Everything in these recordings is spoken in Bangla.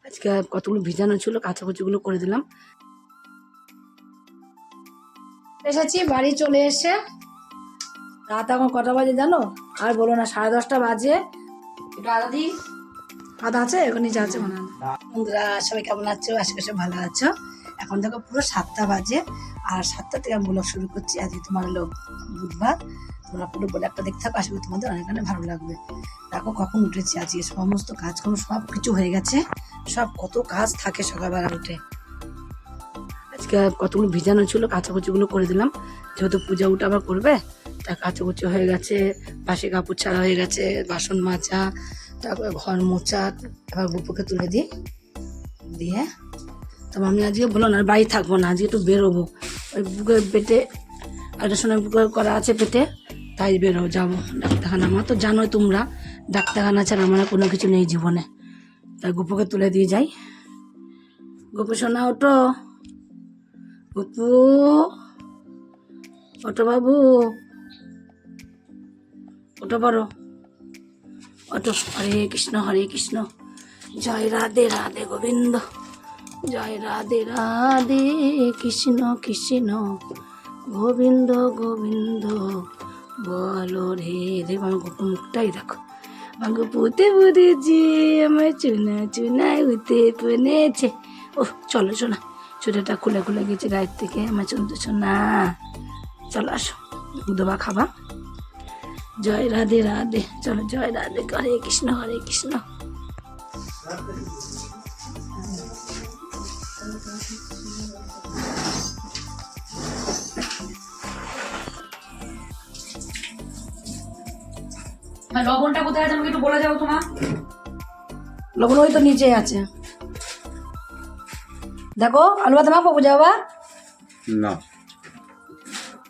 আজকে কতগুলো ভিজানো ছিল, কাচাকুচিগুলো করে দিলাম। এসেছি বাড়ি চলে এসে, রাত এখন কটা বাজে জানো? আর বলো না, 10:30 বাজে। একটু আদা দিই, আদা আছে এখন, নিচে আছে মনে হয়। বন্ধুরা সবাই কেমন আছো? আশা করি সবাই ভালো আছো। এখন দেখো পুরো 7টা বাজে, আর 7টা থেকে আমি ব্লগ শুরু করছি। আজকে তোমার হলো বুধবার। তোমরা পুরো ব্লগটা দেখতে থাকো, আশা করি তোমাদের অনেক অনেক ভালো লাগবে। দেখো কখন উঠেছি, আজকে সমস্ত কাজকর্ম সব কিছু হয়ে গেছে। সব কত কাজ থাকে সকালবেলা উঠে। আজকে কতগুলো ভিজানো ছিল, কাচাকুচিগুলো করে দিলাম। যেহেতু পূজা উঠে আবার করবে, তা কাচাকুচি হয়ে গেছে, বাসি কাপড় ছাড়া হয়ে গেছে, বাসন মাজা, তারপরে ঘর মোছা। এবার বুপুকে তুলে দিই, দিয়ে তবে আমি আজকে বলো না বাড়ি থাকবো না, আজকে একটু বেরোবো। ওই বুকের পেটে আল্ট্রাসাউন্ড বুকে করা আছে পেটে, তাই বেরোবো, যাবো ডাক্তারখানা। আমার তো জানোই তোমরা, ডাক্তারখানা ছাড়া আমার আর কোনো কিছু নেই জীবনে। তাই গুপুকে তুলে দিয়ে যাই। গুপু সোনা ওঠো, গুপু ওঠো বাবু, ওঠো বড়, ওঠো। হরে কৃষ্ণ হরে কৃষ্ণ, জয় রাধে রাধে গোবিন্দ, জয় রাধে রাধে কৃষ্ণ কৃষ্ণ গোবিন্দ গোবিন্দ, বলো রে রে। আমার গুপু মুখটাই দেখো, আমার গুপুতে বুঝেছি, আমার চুনা চুনায় উঠে পনেছে। ও চলো শোনা, চুটাটা খুলে খুলে গেছে গায়ের থেকে, আমার চুনতে শোনা। চলো আসো, দুধবা খাবা। জয় রাধে রাধে, চলো জয় রাধে, হরে কৃষ্ণ হরে কৃষ্ণ। লবণটা কোথায় আছে আমাকে একটু বলে যাও তোমার। লবণ ওই তো নিচে আছে, দেখো। আলু ভাত মাখবো পূজা বাবা? না,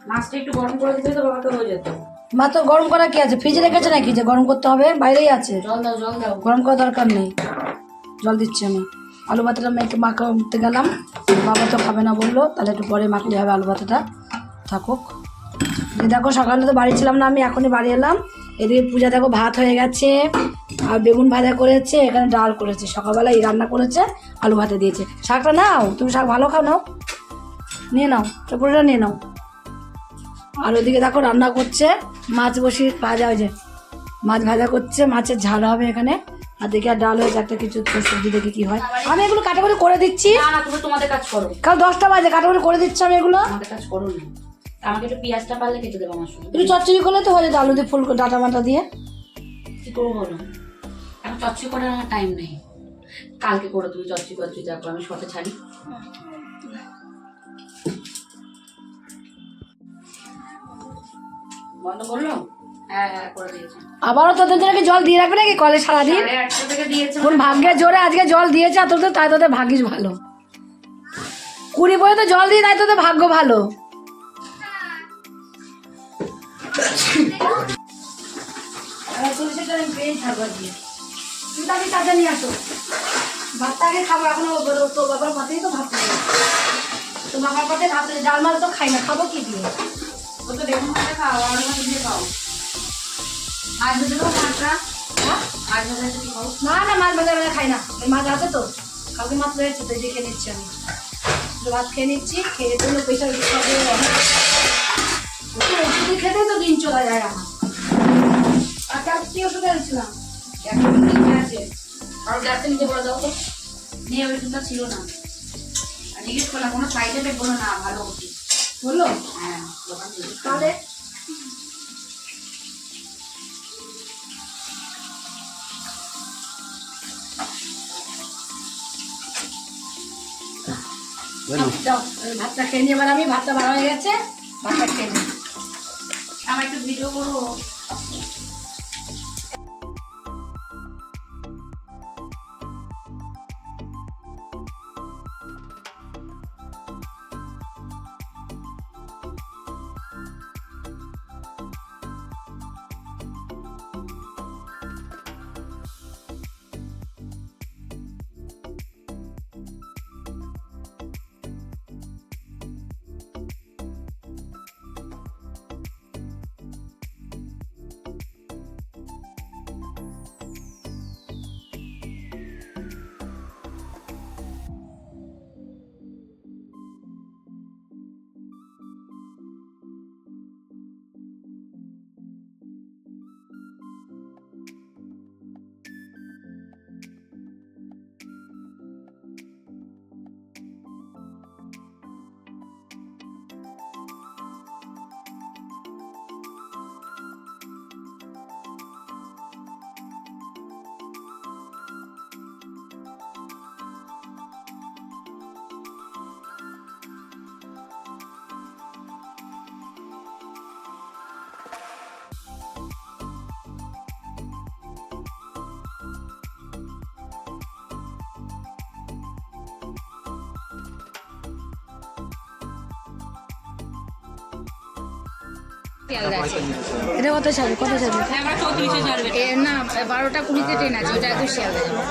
মাছটা একটু গরম করে দিতে তো বাবাকে হয়ে যেত। মা তো গরম করা কি আছে, ফ্রিজে রেখেছে নাকি যে গরম করতে হবে? বাইরেই আছে। জল দাও জল দাও, গরম করার দরকার নেই, জল দিচ্ছি আমি। আলু ভাতটা মেখে মাখতে গেলাম, বাবা তো খাবে না বললো, তাহলে একটু পরে মাখলে হবে। আলু ভাতটা থাকুক। দেখো সকালে তো বাড়ি ছিলাম না, আমি এখনই বাড়ি এলাম। এদিকে পূজা দেখো ভাত হয়ে গেছে, আর বেগুন ভাজা করেছে, এখানে ডাল করেছে, সকালবেলা এই রান্না করেছে, আলু ভাতে দিয়েছে। শাকটা নাও, তুমি শাক ভালো খাও, নাও নিয়ে নাও, পুরোটা নিয়ে নাও। আর ওদিকে দেখো রান্না করছে, মাছ বসিয়ে ভাজা হয়েছে, মাছ ভাজা করছে, মাছের ঝাল হবে এখানে। আর দেখি আর ডাল হয়েছে, একটা কিছু সবজি দেখি কি হয়। আমি এগুলো কাটাকুটি করে দিচ্ছি। না না, তুমি তোমাদের কাজ করো, কাল 10টা বাজে কাটাকুটি করে দিচ্ছি আমি এগুলো। আমাদের কাজ করো না। আমাকে একটু পেঁয়াজটা পারলে কেটে দেবো আমার সঙ্গে। একটু চচ্চড়ি করলে তো হয়ে যেত, আলু দিয়ে ফুল ডাটা মাটা দিয়ে। কি করবো বলো, এখন চচ্চড়ি করার আমার টাইম নেই। কালকে করো তুমি চচ্চড়ি করছি, দেখো আমি শর্টে ছাড়ি। বন্ধ করলো? হ্যাঁ হ্যাঁ করে দিয়েছে। আবারও তোদের জন্য কি জল দিয়ে রাখবে নাকি কলে সারাদিন? 8:30 থেকে দিয়েছে। কোন ভাগ্যের জোরে আজকে জল দিয়েছে, আর তোদের তাই তোদের ভাগ্যিস ভালো। 20 পর্যন্ত জল দিয়ে, তাই তোদের ভাগ্য ভালো। তুমি তাতে নিয়ে আসো, ভাতটা আগে খাবো। এখনো তো বাবার পাতেই তো ভাত খাবো, তো বাবার পাতে ভাত, ডাল মাছ তো খাই না, খাবো কি দিয়ে? ও তো বেগুন ভাজা খাও, আর মাছ দিয়ে খাও। মাছ ভেজে দেবো মাছটা। হ্যাঁ? মাছ ভাজা কি খাও? না না, মাছ ভাজা ভাজা খাই না, এই মাছ আছে তো, কালকে মাছ রয়েছে তো, দেখে নিচ্ছি আমি। ভাত খেয়ে নিচ্ছি, খেয়ে দিলে প্রেশার ওষুধ খেতে তো দিন চলে যায় আমার। আর কি ওষুধ এনেছিলাম? একটা নিচে আছে, আর গ্যাসে নিচে বলে দাও তো। নিয়ে ওই ওষুধটা ছিল না, আর জিজ্ঞেস করলাম কোনো সাইড এফেক্ট বলো না, ভালো ওষুধ বললো? হ্যাঁ দোকান থেকে। তাহলে যাও, ভাতটা খেয়ে নিয়ে, এবার আমি ভাতটা ভালো হয়ে গেছে, ভাতটা খেয়ে নিই। আমার একটু ভিডিও করবো। এটা কত ছাড়বে কত ছাড়বে? না 12টা 20-তে ট্রেন আছে, ওটা একটু শিয়ালদা যাবে।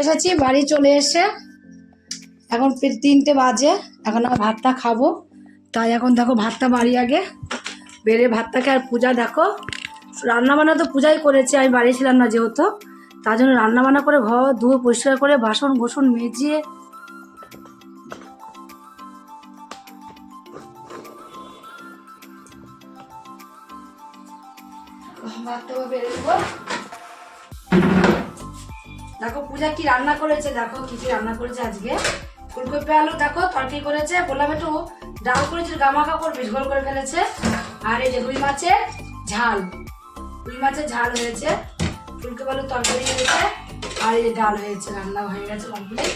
এসেছি বাড়ি চলে এসে এখন 3টে বাজে, এখন আমি ভাতটা খাবো। তাই এখন দেখো ভাতটা বাড়ি আগে বেড়ে ভাতটাকে, আর পূজা দেখো রান্নাবান্না তো পূজাই করেছে, আমি বাড়ি ছিলাম না যেহেতু, তার জন্য রান্নাবান্না করে ঘর ধুয়ে পরিষ্কার করে বাসন গোসন মেজিয়ে ভাতটা বেড়ে দেবো। দেখো পূজা কি রান্না করেছে, দেখো কি কি রান্না করেছে আজকে। ফুলকপি আলু দেখো তরকারি করেছে, বললাম একটু ডাল করেছে, গামাখা করবে ঝোল করে ফেলেছে। আর এই যে রুই মাছের ঝাল হয়েছে, ফুলকপি আলু তরকারি হয়েছে, আর এই যে ডাল হয়েছে, রান্না হয়ে গেছে কমপ্লিট।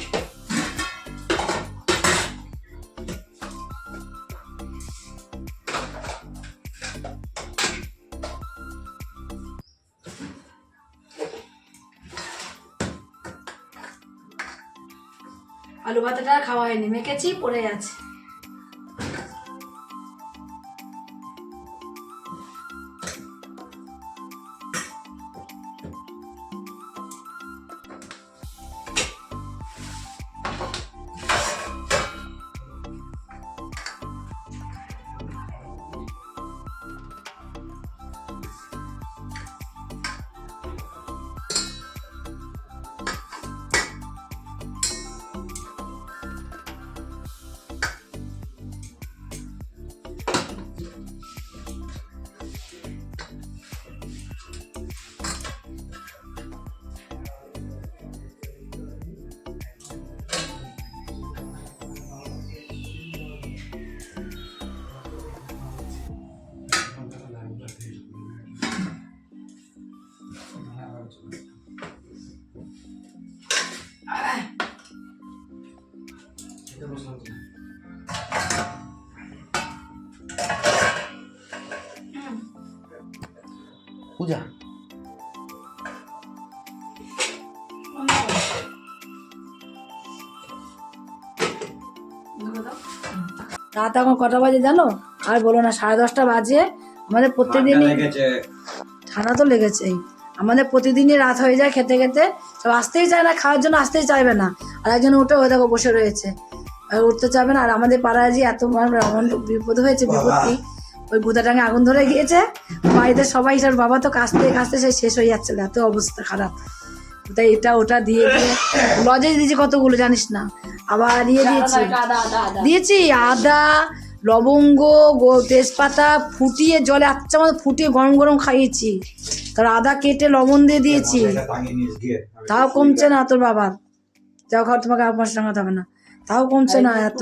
আলু ভাতাটা খাওয়া হয়নি, মেখেছি পড়ে আছে। পূজা রাত এখন কটা বাজে জানো? আর বলো না, 10:30টা বাজে। আমাদের প্রত্যেকদিনই ঠান্ডা তো লেগেছেই, আমাদের প্রতিদিনই রাত হয়ে যায় খেতে খেতে, সব আসতেই চায় না, খাওয়ার জন্য আসতেই চাইবে না। আর একজন উঠে ওই দেখো বসে রয়েছে, আর উঠতে চাইবে না। আর আমাদের পাড়ায় যে এত এমন বিপদ হয়েছে, বিপত্তি, ওই ভূতাটাঙ্গে আগুন ধরে গিয়েছে বাড়িতে সবাই, তার বাবা তো কাঁচতে কাঁচতে সেই শেষ হয়ে যাচ্ছিল, এত অবস্থা খারাপ। তাই এটা ওটা দিয়ে লজে দিয়েছি কতগুলো জানিস না, আবার দিয়েছি আদা লবঙ্গ তেজপাতা ফুটিয়ে জলে আচ্ছা মতো ফুটিয়ে গরম গরম খাইয়েছি, তার আদা কেটে লবণ দিয়ে দিয়েছি, তাও কমছে না তোর বাবার। যাও খাও, তোমাকে আর 5 টাকা হবে না, তাও কমছে না। এত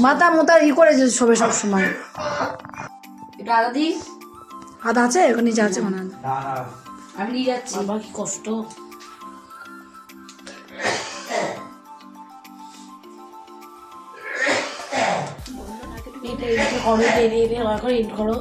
মাথা মোতা করেছে সবে সব সময়। এটা আদা দিই, আদা আছে এখন নিচে আছে মনে হয়, আমি নিয়ে যাচ্ছি। বাবা কি কষ্ট। এটা করো, এডিট করো।